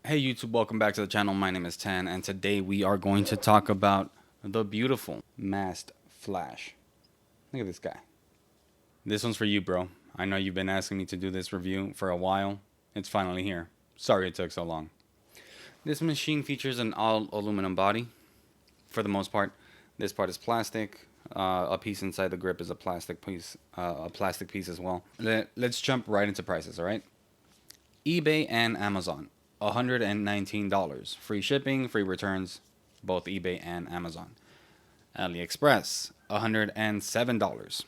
Hey YouTube, welcome back to the channel. My name is Tan, and today we are going to talk about the beautiful Mast FLASH. Look at this guy. This one's for you, bro. I know you've been asking me to do this review for a while. It's finally here. Sorry it took so long. This machine features an all aluminum body for the most part. This part is plastic. A piece inside the grip is a plastic piece as well. Let's jump right into prices, all right? eBay and Amazon. $119. Free shipping, free returns, both eBay and Amazon. AliExpress, $107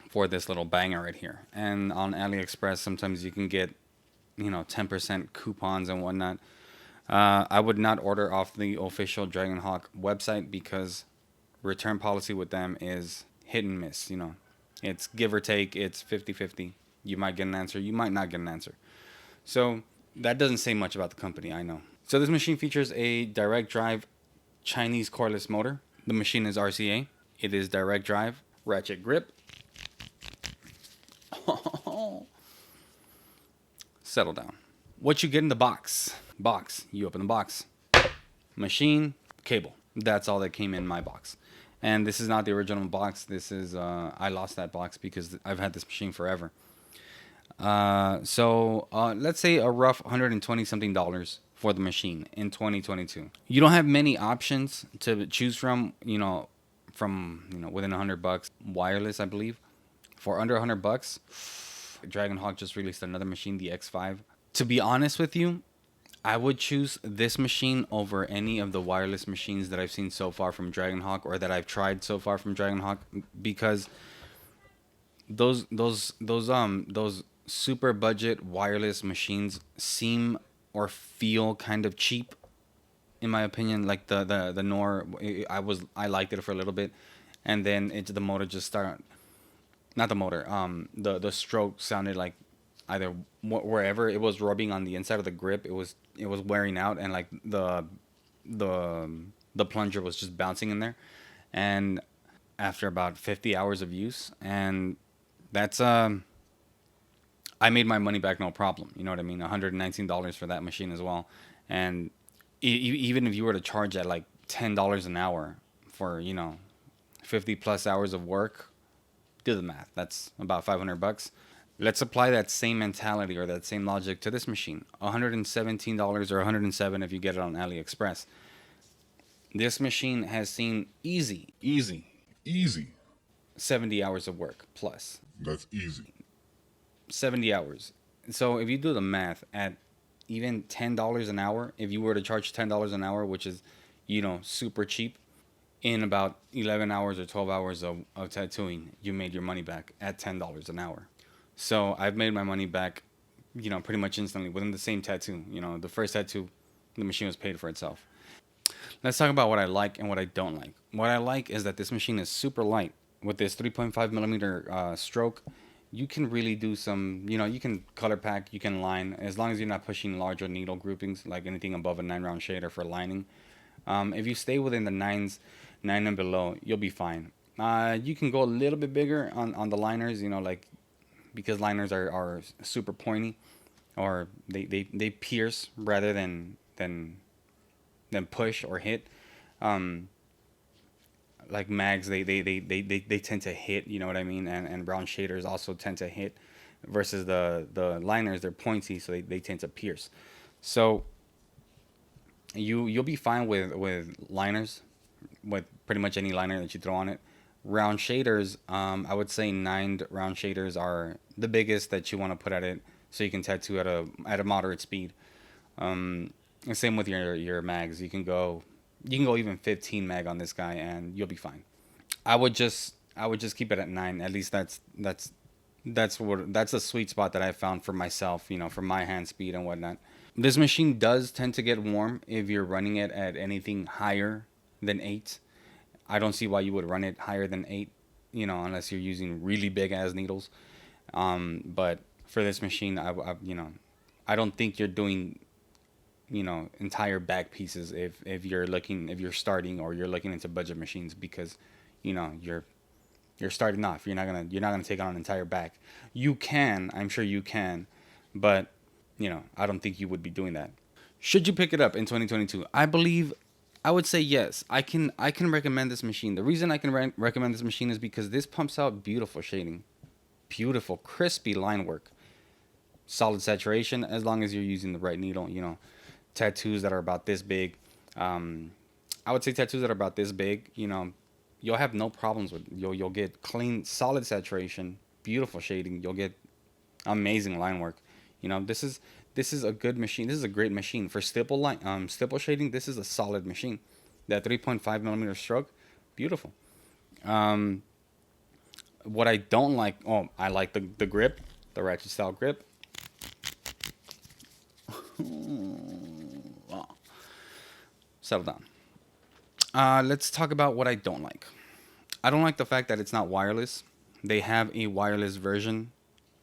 for this little banger right here. And on AliExpress, sometimes you can get, 10% coupons and whatnot. I would not order off the official Dragonhawk website because return policy with them is hit and miss. It's give or take, it's 50-50. You might get an answer, you might not get an answer. So that doesn't say much about the company, I know. So this machine features a direct drive Chinese cordless motor. The machine is RCA. It is direct drive, ratchet grip. Settle down. What you get in the box? You open the box. Machine, cable. That's all that came in my box. And this is not the original box. This is, I lost that box because I've had this machine forever. So let's say a rough $120 something for the machine in 2022. You don't have many options to choose from, within $100. Wireless, I believe. For under $100, Dragonhawk just released another machine, the X5. To be honest with you, I would choose this machine over any of the wireless machines that I've seen so far from Dragonhawk, or that I've tried so far from Dragonhawk, because those super budget wireless machines seem or feel kind of cheap, in my opinion. Like the Nor, I liked it for a little bit, and then the motor just started. Not the motor. The stroke sounded like either wherever it was rubbing on the inside of the grip, it was wearing out, and like the plunger was just bouncing in there. And after about 50 hours of use, and that's I made my money back, no problem. You know what I mean? $119 for that machine as well. And even if you were to charge at like $10 an hour for 50 plus hours of work, do the math. That's about $500. Let's apply that same mentality or that same logic to this machine. $117 or $107 if you get it on AliExpress. This machine has seen easy Easy. 70 hours of work plus. That's easy. 70 hours. So if you do the math at even $10 an hour, if you were to charge $10 an hour, which is, super cheap, in about 11 hours or 12 hours of tattooing, you made your money back at $10 an hour. So I've made my money back, pretty much instantly within the same tattoo. The first tattoo, the machine was paid for itself. Let's talk about what I like and what I don't like. What I like is that this machine is super light. With this 3.5 millimeter stroke, you can really do some, you can color pack, you can line, as long as you're not pushing larger needle groupings, like anything above a 9-round shader for lining. If you stay within the 9 and below, you'll be fine. You can go a little bit bigger on the liners, because liners are super pointy, or they pierce rather than push or hit. Like mags, they tend to hit, you know what I mean, and round shaders also tend to hit, versus the liners, they're pointy, so they tend to pierce. So you'll be fine with liners, with pretty much any liner that you throw on it. Round shaders, I would say 9 round shaders are the biggest that you want to put at it, so you can tattoo at a moderate speed. And same with your mags. You can go even 15 mag on this guy, and you'll be fine. I would just keep it at 9. At least that's the sweet spot that I found for myself. For my hand speed and whatnot. This machine does tend to get warm if you're running it at anything higher than 8. I don't see why you would run it higher than 8, unless you're using really big ass needles. But for this machine, I don't think you're doing entire back pieces if you're starting, or you're looking into budget machines, because you're starting off. You're not gonna take on an entire back. I'm sure you can, but I don't think you would be doing that. Should you pick it up in 2022? I would say yes. I can recommend this machine. The reason I can recommend this machine is because this pumps out beautiful shading, beautiful crispy line work, solid saturation as long as you're using the right needle. Tattoos that are about this big, I would say tattoos that are about this big, you'll have no problems with. You'll get clean, solid saturation, beautiful shading. You'll get amazing line work. This is a good machine. This is a great machine for stipple shading. This is a solid machine. That 3.5 millimeter stroke, beautiful. What I don't like, I like the grip, the ratchet style grip. Wow. Settle down. Let's talk about what I don't like. I don't like the fact that it's not wireless. They have a wireless version,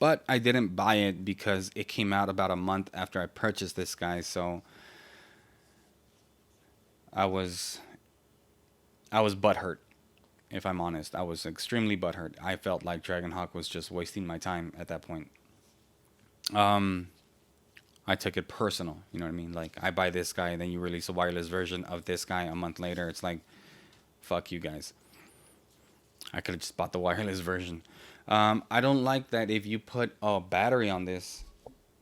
but I didn't buy it because it came out about a month after I purchased this guy. So I was butthurt. If I'm honest, I was extremely butthurt. I felt like Dragonhawk was just wasting my time at that point. I took it personal. You know what I mean? Like, I buy this guy, and then you release a wireless version of this guy a month later. It's like, fuck you guys. I could have just bought the wireless version. I don't like that if you put a battery on this,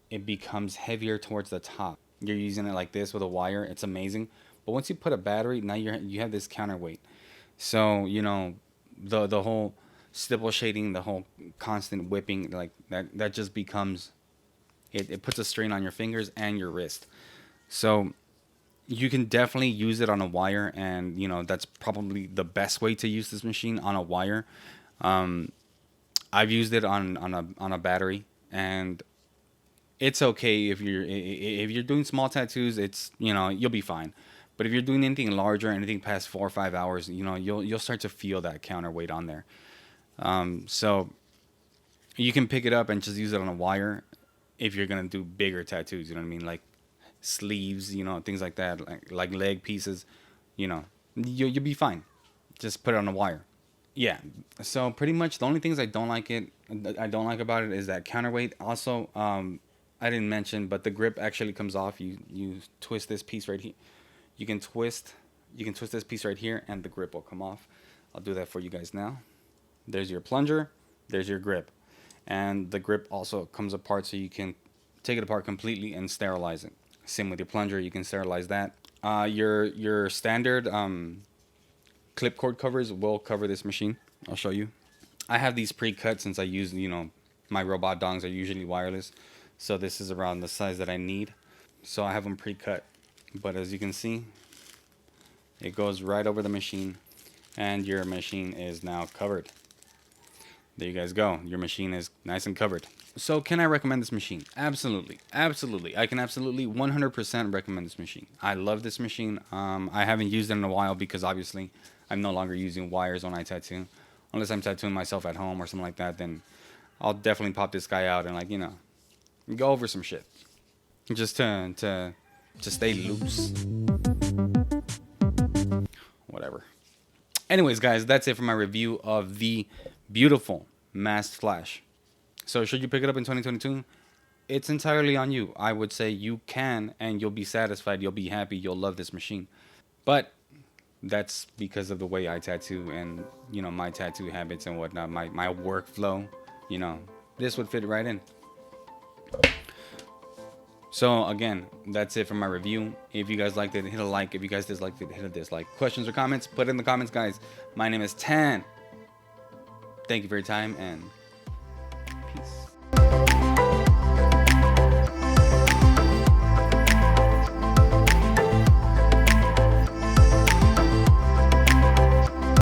it becomes heavier towards the top. You're using it like this with a wire. It's amazing. But once you put a battery, now you have this counterweight. So, the whole stipple shading, the whole constant whipping, like that just becomes, it puts a strain on your fingers and your wrist. So you can definitely use it on a wire, and that's probably the best way to use this machine, on a wire. I've used it on a battery, and it's okay if you're doing small tattoos. It's you'll be fine. But if you're doing anything larger, anything past 4 or 5 hours, you'll start to feel that counterweight on there. So you can pick it up and just use it on a wire if you're gonna do bigger tattoos. You know what I mean, like sleeves, things like that, like leg pieces. You'll be fine. Just put it on a wire. Yeah. So pretty much the only things I don't like about it is that counterweight. Also, I didn't mention, but the grip actually comes off. You twist this piece right here. You can twist this piece right here, and the grip will come off. I'll do that for you guys now. There's your plunger. There's your grip. And the grip also comes apart, so you can take it apart completely and sterilize it. Same with your plunger. You can sterilize that. Your standard clip cord covers will cover this machine. I'll show you. I have these pre-cut since I use, my robot dongs are usually wireless. So this is around the size that I need. So I have them pre-cut. But as you can see, it goes right over the machine, and your machine is now covered. There you guys go. Your machine is nice and covered. So can I recommend this machine? Absolutely. Absolutely. I can absolutely 100% recommend this machine. I love this machine. I haven't used it in a while because obviously I'm no longer using wires when I tattoo. Unless I'm tattooing myself at home or something like that, then I'll definitely pop this guy out and go over some shit. Just to stay loose. Whatever. Anyways, guys, that's it for my review of the beautiful Mast FLASH. So should you pick it up in 2022? It's entirely on you. I would say you can, and you'll be satisfied. You'll be happy. You'll love this machine. But that's because of the way I tattoo and, my tattoo habits and whatnot, my workflow. This would fit right in. So again, that's it for my review. If you guys liked it, hit a like. If you guys disliked it, hit a dislike. Questions or comments, put it in the comments, guys. My name is Tan. Thank you for your time, and